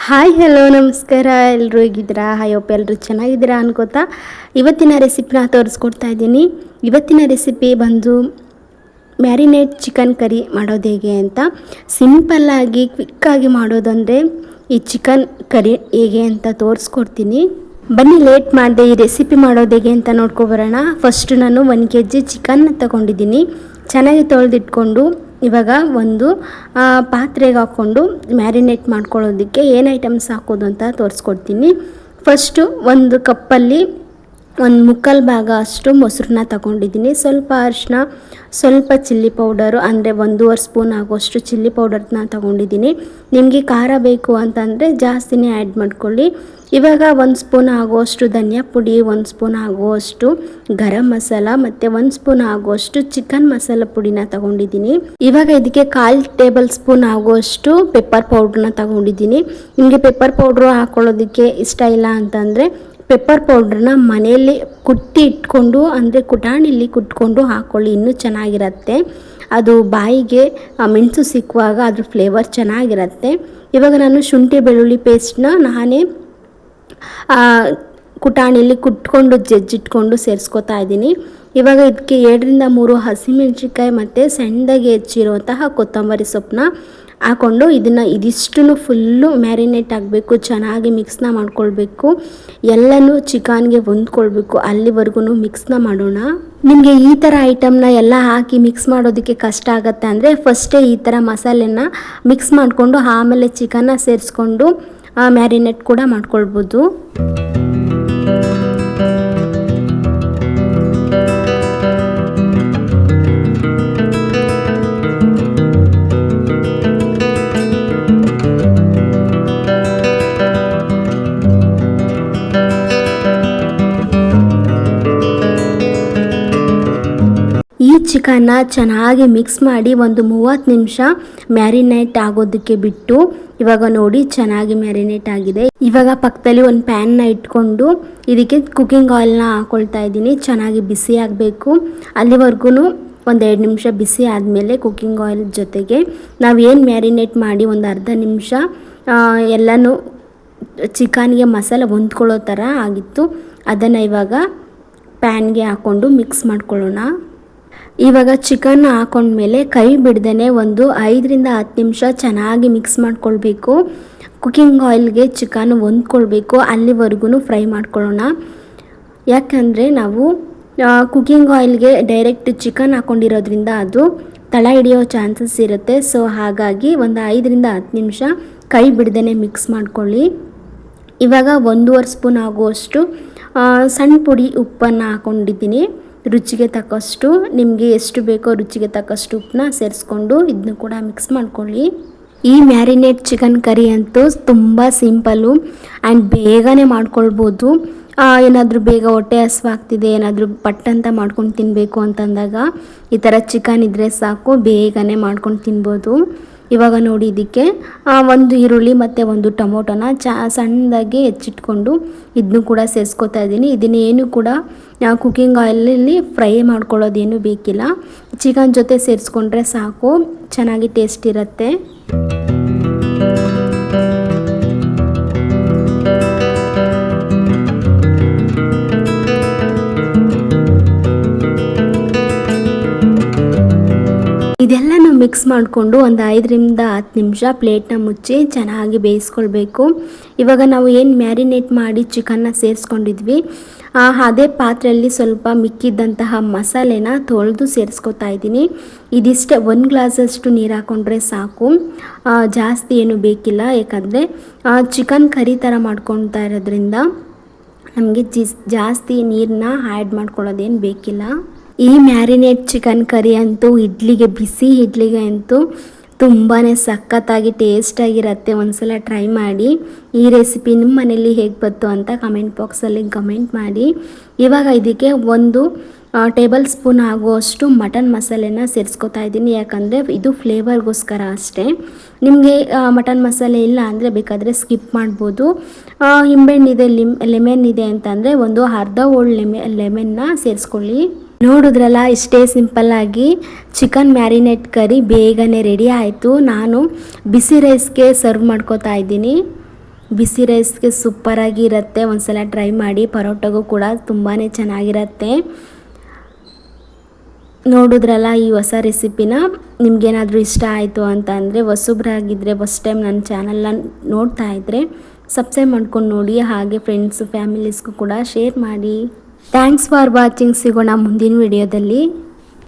Hi hello ನಮಸ್ಕಾರ. ಎಲ್ಲರೂ ಹೇಗಿದ್ದೀರಾ? ಹೋಪ್ ಎಲ್ಲರೂ ಚೆನ್ನಾಗಿದ್ದೀರಾ ಅನ್ಕೋತಾ ಇವತ್ತಿನ ರೆಸಿಪಿನ ತೋರಿಸ್ಕೊಡ್ತಾ ಇದ್ದೀನಿ. ಇವತ್ತಿನ ರೆಸಿಪಿ ಬಂದು ಮ್ಯಾರಿನೇಟ್ ಚಿಕನ್ ಕರಿ ಮಾಡೋದು ಹೇಗೆ ಅಂತ. ಸಿಂಪಲ್ಲಾಗಿ ಕ್ವಿಕ್ಕಾಗಿ ಮಾಡೋದಂದರೆ ಈ ಚಿಕನ್ ಕರಿ ಹೇಗೆ ಅಂತ ತೋರಿಸ್ಕೊಡ್ತೀನಿ. ಬನ್ನಿ ಲೇಟ್ ಮಾಡಿದೆ ಈ ರೆಸಿಪಿ ಮಾಡೋದು ಹೇಗೆ ಅಂತ ನೋಡ್ಕೊಬರೋಣ. ಫಸ್ಟು ನಾನು 1 kg ಚಿಕನ್ ತಗೊಂಡಿದ್ದೀನಿ. ಚೆನ್ನಾಗಿ ತೊಳೆದಿಟ್ಕೊಂಡು ಇವಾಗ ಒಂದು ಪಾತ್ರೆಗೆ ಹಾಕ್ಕೊಂಡು ಮ್ಯಾರಿನೇಟ್ ಮಾಡ್ಕೊಳ್ಳೋದಕ್ಕೆ ಏನು ಐಟಮ್ಸ್ ಹಾಕೋದು ಅಂತ ತೋರಿಸ್ಕೊಡ್ತೀನಿ. ಫಸ್ಟು ಒಂದು ಕಪ್ಪಲ್ಲಿ 1/4 ಭಾಗ ಅಷ್ಟು ಮೊಸರನ್ನ ತಗೊಂಡಿದ್ದೀನಿ. ಸ್ವಲ್ಪ ಅರಿಶಿನ, ಸ್ವಲ್ಪ ಚಿಲ್ಲಿ ಪೌಡರು ಅಂದರೆ 1.5 ಸ್ಪೂನ್ ಆಗೋಷ್ಟು ಚಿಲ್ಲಿ ಪೌಡರ್ನ ತಗೊಂಡಿದ್ದೀನಿ. ನಿಮಗೆ ಖಾರ ಬೇಕು ಅಂತಂದರೆ ಜಾಸ್ತಿನೇ ಆ್ಯಡ್ ಮಾಡ್ಕೊಳ್ಳಿ. ಇವಾಗ 1 ಸ್ಪೂನ್ ಆಗುವಷ್ಟು ಧನಿಯಾ ಪುಡಿ, 1 ಸ್ಪೂನ್ ಆಗುವಷ್ಟು ಗರಂ ಮಸಾಲ ಮತ್ತು 1 ಸ್ಪೂನ್ ಆಗುವಷ್ಟು ಚಿಕನ್ ಮಸಾಲ ಪುಡಿನ ತಗೊಂಡಿದ್ದೀನಿ. ಇವಾಗ ಇದಕ್ಕೆ 1/4 ಟೇಬಲ್ ಸ್ಪೂನ್ ಆಗುವಷ್ಟು ಪೆಪ್ಪರ್ ಪೌಡ್ರನ್ನ ತಗೊಂಡಿದ್ದೀನಿ. ನಿಮಗೆ ಪೆಪ್ಪರ್ ಪೌಡ್ರು ಹಾಕ್ಕೊಳ್ಳೋದಕ್ಕೆ ಇಷ್ಟ ಇಲ್ಲ ಅಂತಂದರೆ ಪೆಪ್ಪರ್ ಪೌಡ್ರನ್ನ ಮನೆಯಲ್ಲಿ ಕುಟ್ಟಿ ಇಟ್ಕೊಂಡು ಅಂದರೆ ಕುಟಾಣಿಲಿ ಕುಟ್ಕೊಂಡು ಹಾಕ್ಕೊಳ್ಳಿ, ಇನ್ನೂ ಚೆನ್ನಾಗಿರುತ್ತೆ. ಅದು ಬಾಯಿಗೆ ಮೆಣಸು ಸಿಕ್ಕುವಾಗ ಅದ್ರ ಫ್ಲೇವರ್ ಚೆನ್ನಾಗಿರುತ್ತೆ. ಇವಾಗ ನಾನು ಶುಂಠಿ ಬೆಳ್ಳುಳ್ಳಿ ಪೇಸ್ಟ್ನ ನಾನೇ ಕುಟಾಣಿಲಿ ಕುಟ್ಕೊಂಡು ಜಜ್ಜಿಟ್ಕೊಂಡು ಸೇರಿಸ್ಕೊತಾ ಇದ್ದೀನಿ. ಇವಾಗ ಇದಕ್ಕೆ 2-3 ಹಸಿಮೆಣಸಿನ್ಕಾಯಿ ಮತ್ತು ಸಣ್ಣದಾಗಿ ಹೆಚ್ಚಿರುವಂತಹ ಕೊತ್ತಂಬರಿ ಸೊಪ್ಪನ್ನ ಹಾಕ್ಕೊಂಡು ಇದಿಷ್ಟು ಫುಲ್ಲು ಮ್ಯಾರಿನೇಟ್ ಆಗಬೇಕು. ಚೆನ್ನಾಗಿ ಮಿಕ್ಸ್ನ ಮಾಡ್ಕೊಳ್ಬೇಕು. ಎಲ್ಲನೂ ಚಿಕನ್ಗೆ ಹೊಂದ್ಕೊಳ್ಬೇಕು. ಅಲ್ಲಿವರೆಗೂ ಮಿಕ್ಸ್ನ ಮಾಡೋಣ. ನಿಮಗೆ ಈ ಥರ ಐಟಮ್ನ ಎಲ್ಲ ಹಾಕಿ ಮಿಕ್ಸ್ ಮಾಡೋದಕ್ಕೆ ಕಷ್ಟ ಆಗುತ್ತೆ ಅಂದರೆ ಫಸ್ಟೇ ಈ ಥರ ಮಸಾಲೆನ ಮಿಕ್ಸ್ ಮಾಡಿಕೊಂಡು ಆಮೇಲೆ ಚಿಕನ್ನ ಸೇರಿಸ್ಕೊಂಡು ಮ್ಯಾರಿನೇಟ್ ಕೂಡ ಮಾಡ್ಕೊಳ್ಬೋದು. ಈ ಚಿಕನ್ನ ಚೆನ್ನಾಗಿ ಮಿಕ್ಸ್ ಮಾಡಿ ಒಂದು 30 ನಿಮಿಷ ಮ್ಯಾರಿನೇಟ್ ಆಗೋದಕ್ಕೆ ಬಿಟ್ಟು ಇವಾಗ ನೋಡಿ ಚೆನ್ನಾಗಿ ಮ್ಯಾರಿನೇಟ್ ಆಗಿದೆ. ಇವಾಗ ಪಕ್ಕದಲ್ಲಿ ಒಂದು ಪ್ಯಾನ್ನ ಇಟ್ಕೊಂಡು ಇದಕ್ಕೆ ಕುಕ್ಕಿಂಗ್ ಆಯಿಲ್ನ ಹಾಕ್ಕೊಳ್ತಾ ಇದ್ದೀನಿ. ಚೆನ್ನಾಗಿ ಬಿಸಿ ಆಗಬೇಕು. ಅಲ್ಲಿವರೆಗೂ ಒಂದು 2 ನಿಮಿಷ ಬಿಸಿ ಆದಮೇಲೆ ಕುಕ್ಕಿಂಗ್ ಆಯಿಲ್ ಜೊತೆಗೆ ನಾವು ಏನು ಮ್ಯಾರಿನೇಟ್ ಮಾಡಿ ಒಂದು ಅರ್ಧ ನಿಮಿಷ ಎಲ್ಲನೂ ಚಿಕನ್ಗೆ ಮಸಾಲೆ ಹೊಂದ್ಕೊಳ್ಳೋ ಥರ ಆಗಿತ್ತು. ಅದನ್ನು ಇವಾಗ ಪ್ಯಾನ್ಗೆ ಹಾಕ್ಕೊಂಡು ಮಿಕ್ಸ್ ಮಾಡ್ಕೊಳ್ಳೋಣ. ಇವಾಗ ಚಿಕನ್ ಹಾಕೊಂಡ್ಮೇಲೆ ಕೈ ಬಿಡ್ದೇ ಒಂದು 5-10 ನಿಮಿಷ ಚೆನ್ನಾಗಿ ಮಿಕ್ಸ್ ಮಾಡ್ಕೊಳ್ಬೇಕು. ಕುಕ್ಕಿಂಗ್ ಆಯಿಲ್ಗೆ ಚಿಕನ್ ಹೊಂದ್ಕೊಳ್ಬೇಕು. ಅಲ್ಲಿವರೆಗೂ ಫ್ರೈ ಮಾಡ್ಕೊಳ್ಳೋಣ. ಯಾಕಂದರೆ ನಾವು ಕುಕ್ಕಿಂಗ್ ಆಯಿಲ್ಗೆ ಡೈರೆಕ್ಟ್ ಚಿಕನ್ ಹಾಕ್ಕೊಂಡಿರೋದ್ರಿಂದ ಅದು ತಳ ಹಿಡಿಯೋ ಚಾನ್ಸಸ್ ಇರುತ್ತೆ. ಸೊ ಹಾಗಾಗಿ ಒಂದು 5-10 ನಿಮಿಷ ಕೈ ಬಿಡ್ದೇ ಮಿಕ್ಸ್ ಮಾಡ್ಕೊಳ್ಳಿ. ಇವಾಗ 1.5 ಸ್ಪೂನ್ ಆಗುವಷ್ಟು ಸಣ್ಣ ಪುಡಿ ಉಪ್ಪನ್ನು ಹಾಕ್ಕೊಂಡಿದ್ದೀನಿ. ರುಚಿಗೆ ತಕ್ಕಷ್ಟು ನಿಮಗೆ ಎಷ್ಟು ಬೇಕೋ ರುಚಿಗೆ ತಕ್ಕಷ್ಟು ಉಪ್ಪನ್ನ ಸೇರಿಸ್ಕೊಂಡು ಇದನ್ನು ಕೂಡ ಮಿಕ್ಸ್ ಮಾಡ್ಕೊಳ್ಳಿ. ಈ ಮ್ಯಾರಿನೇಟ್ ಚಿಕನ್ ಕರಿ ಅಂತೂ ತುಂಬ ಸಿಂಪಲ್ಲು ಆ್ಯಂಡ್ ಬೇಗನೆ ಮಾಡ್ಕೊಳ್ಬೋದು. ಏನಾದರೂ ಬೇಗ ಹೊಟ್ಟೆ ಹಸಿವಾಗ್ತಿದೆ, ಏನಾದರೂ ಪಟ್ಟಂತ ಮಾಡ್ಕೊಂಡು ತಿನ್ನಬೇಕು ಅಂತಂದಾಗ ಈ ಥರ ಚಿಕನ್ ಇದ್ದರೆ ಸಾಕು, ಬೇಗನೆ ಮಾಡ್ಕೊಂಡು ತಿನ್ಬೋದು. ಇವಾಗ ನೋಡಿ ಇದಕ್ಕೆ 1 ಈರುಳ್ಳಿ ಮತ್ತು 1 ಟೊಮೊಟೊನ ಸಣ್ಣದಾಗಿ ಹೆಚ್ಚಿಟ್ಕೊಂಡು ಇದನ್ನು ಕೂಡ ಸೇರಿಸ್ಕೊತಾ ಇದ್ದೀನಿ. ಇದನ್ನೇನು ಕೂಡ ಕುಕ್ಕಿಂಗ್ ಆಯಿಲಲ್ಲಿ ಫ್ರೈ ಮಾಡ್ಕೊಳ್ಳೋದೇನು ಬೇಕಿಲ್ಲ. ಚಿಕನ್ ಜೊತೆ ಸೇರಿಸ್ಕೊಂಡ್ರೆ ಸಾಕು, ಚೆನ್ನಾಗಿ ಟೇಸ್ಟ್ ಇರುತ್ತೆ. ಇದೆಲ್ಲನೂ ಮಿಕ್ಸ್ ಮಾಡಿಕೊಂಡು ಒಂದು 5-10 ನಿಮಿಷ ಪ್ಲೇಟ್ನ ಮುಚ್ಚಿ ಚೆನ್ನಾಗಿ ಬೇಯಿಸ್ಕೊಳ್ಬೇಕು. ಇವಾಗ ನಾವು ಏನು ಮ್ಯಾರಿನೇಟ್ ಮಾಡಿ ಚಿಕನ್ನ ಸೇರಿಸ್ಕೊಂಡಿದ್ವಿ ಅದೇ ಪಾತ್ರೆಯಲ್ಲಿ ಸ್ವಲ್ಪ ಮಿಕ್ಕಿದ್ದಂತಹ ಮಸಾಲೆನ ತೊಳೆದು ಸೇರಿಸ್ಕೊತಾ ಇದ್ದೀನಿ. ಇದಿಷ್ಟೇ 1 ಗ್ಲಾಸಷ್ಟು ನೀರು ಹಾಕ್ಕೊಂಡ್ರೆ ಸಾಕು, ಜಾಸ್ತಿ ಏನು ಬೇಕಿಲ್ಲ. ಯಾಕಂದರೆ ಚಿಕನ್ ಕರಿ ಥರ ಮಾಡ್ಕೊಳ್ತಾ ಇರೋದ್ರಿಂದ ನಮಗೆ ಜಾಸ್ತಿ ನೀರನ್ನ ಆ್ಯಡ್ ಮಾಡ್ಕೊಳ್ಳೋದೇನು ಬೇಕಿಲ್ಲ. ಈ ಮ್ಯಾರಿನೇಟ್ ಚಿಕನ್ ಕರಿ ಅಂತೂ ಬಿಸಿ ಇಡ್ಲಿಗೆ ಅಂತೂ ತುಂಬಾ ಸಖತ್ತಾಗಿ ಟೇಸ್ಟಾಗಿರುತ್ತೆ. ಒಂದ್ಸಲ ಟ್ರೈ ಮಾಡಿ. ಈ ರೆಸಿಪಿ ನಿಮ್ಮ ಮನೇಲಿ ಹೇಗೆ ಬಂತು ಅಂತ ಕಮೆಂಟ್ ಬಾಕ್ಸಲ್ಲಿ ಕಮೆಂಟ್ ಮಾಡಿ. ಇವಾಗ ಇದಕ್ಕೆ 1 ಟೇಬಲ್ ಸ್ಪೂನ್ ಆಗುವಷ್ಟು ಮಟನ್ ಮಸಾಲೆನ ಸೇರಿಸ್ಕೊತಾ ಇದ್ದೀನಿ. ಯಾಕಂದರೆ ಇದು ಫ್ಲೇವರ್ಗೋಸ್ಕರ ಅಷ್ಟೇ. ನಿಮಗೆ ಮಟನ್ ಮಸಾಲೆ ಇಲ್ಲ ಅಂದರೆ ಬೇಕಾದರೆ ಸ್ಕಿಪ್ ಮಾಡ್ಬೋದು. ನಿಂಬೆಹಣ್ಣಿದೆ, ಲೆಮನ್ ಇದೆ ಅಂತಂದರೆ ಒಂದು ಅರ್ಧ ಹೋಳು ಲೆಮನ್ನ ಸೇರಿಸ್ಕೊಳ್ಳಿ. ನೋಡಿದ್ರಲ್ಲ, ಇಷ್ಟೇ ಸಿಂಪಲ್ಲಾಗಿ ಚಿಕನ್ ಮ್ಯಾರಿನೇಟ್ ಕರಿ ಬೇಗನೆ ರೆಡಿ ಆಯಿತು. ನಾನು ಬಿಸಿ ರೈಸ್ಗೆ ಸರ್ವ್ ಮಾಡ್ಕೋತಾ ಇದ್ದೀನಿ. ಬಿಸಿ ರೈಸ್ಗೆ ಸೂಪರಾಗಿ ಇರುತ್ತೆ. ಒಂದ್ಸಲ ಟ್ರೈ ಮಾಡಿ. ಪರೋಟಗೂ ಕೂಡ ತುಂಬಾ ಚೆನ್ನಾಗಿರುತ್ತೆ. ನೋಡಿದ್ರಲ್ಲ ಈ ಹೊಸ ರೆಸಿಪಿನ. ನಿಮ್ಗೇನಾದರೂ ಇಷ್ಟ ಆಯಿತು ಅಂತ ಅಂದರೆ ಹೊಸಬ್ರಾಗಿದ್ದರೆ ಫಸ್ಟ್ ಟೈಮ್ ನನ್ನ ಚಾನಲ್ನ ನೋಡ್ತಾ ಇದ್ದರೆ ಸಬ್ಸ್ಕ್ರೈಬ್ ಮಾಡ್ಕೊಂಡು ನೋಡಿ. ಹಾಗೆ ಫ್ರೆಂಡ್ಸು ಫ್ಯಾಮಿಲೀಸ್ಗೂ ಕೂಡ ಶೇರ್ ಮಾಡಿ. Thanks for watching. ಸಿಗೋಣ ಮುಂದಿನ ವಿಡಿಯೋದಲ್ಲಿ.